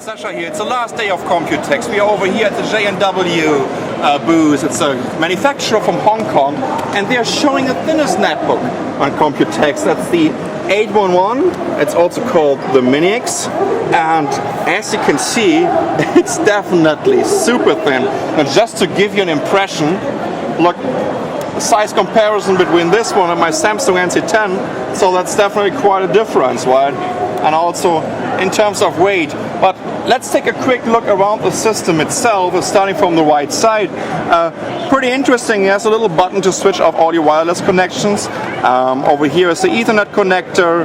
Sasha here. It's the last day of Computex. We are over here at the J&W booth. It's a manufacturer from Hong Kong, and they are showing the thinnest netbook on Computex. That's the 811. It's also called the Minix, and as you can see, it's definitely super thin. And just to give you an impression, look, size comparison between this one and my Samsung NC10, so that's definitely quite a difference, right? And also in terms of weight. But let's take a quick look around the system itself, starting from the right side. Pretty interesting. It has a little button to switch off audio wireless connections. Over here is the Ethernet connector.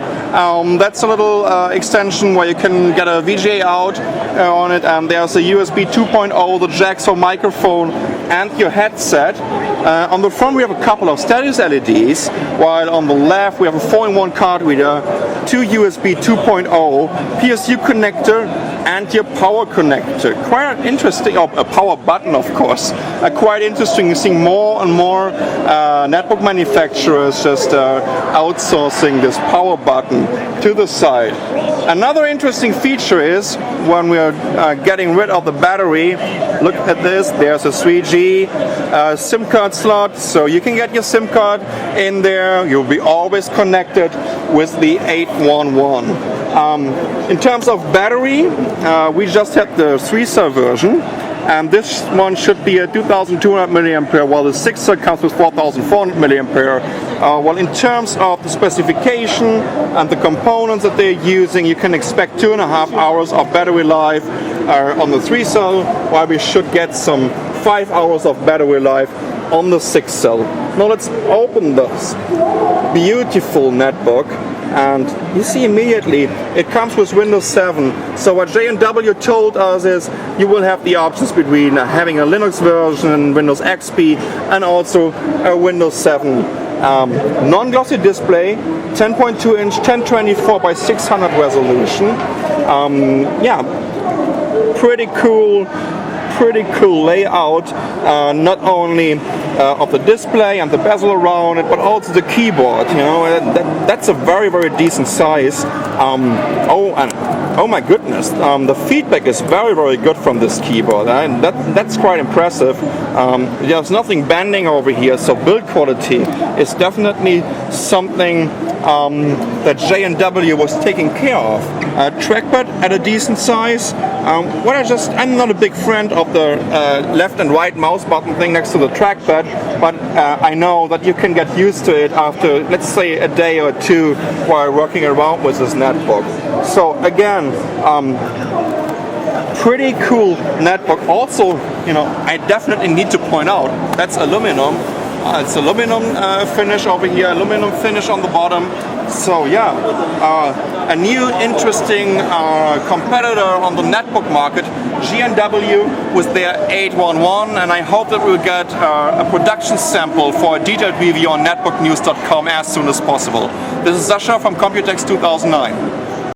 That's a little extension where you can get a VGA out on it. There's a USB 2.0, the jacks for microphone and your headset. On the front we have a couple of status LEDs, while on the left we have a 4-in-1 card reader, 2 USB 2.0, PSU connector and your power connector. Quite interesting, a power button of course. Quite interesting, seeing more and more netbook manufacturers just outsourcing this power button to the side. Another interesting feature is when we are getting rid of the battery, look at this, there's a 3G SIM card slot, so you can get your SIM card in there. You'll be always connected with the 811. In terms of battery, we just had the 3-cell version, and this one should be a 2200 mAh, while the 6-cell comes with 4400 mAh. Well, in terms of the specification and the components that they're using, you can expect 2.5 hours of battery life on the 3-cell, while we should get some 5 hours of battery life on the 6-cell. Now let's open this beautiful netbook. And you see immediately it comes with Windows 7. So what J&W told us is you will have the options between having a Linux version, Windows XP, and also a Windows 7 non-glossy display, 10.2 inch, 1024 by 600 resolution. Yeah, pretty cool layout, not only of the display and the bezel around it, but also the keyboard. You know, that's a very decent size. Oh my goodness, the feedback is very good from this keyboard, and that's quite impressive. There's nothing bending over here, so build quality is definitely something that J&W was taking care of. Trackpad at a decent size. I'm not a big friend of the left and right mouse button thing next to the trackpad, but I know that you can get used to it after, let's say, a day or two while working around with this netbook. So again, pretty cool netbook. Also, you know, I definitely need to point out that's aluminum. It's aluminum finish over here, aluminum finish on the bottom. So yeah, a new interesting competitor on the netbook market, J&W with their 811, and I hope that we'll get a production sample for a detailed review on netbooknews.com as soon as possible. This is Sasha from Computex 2009.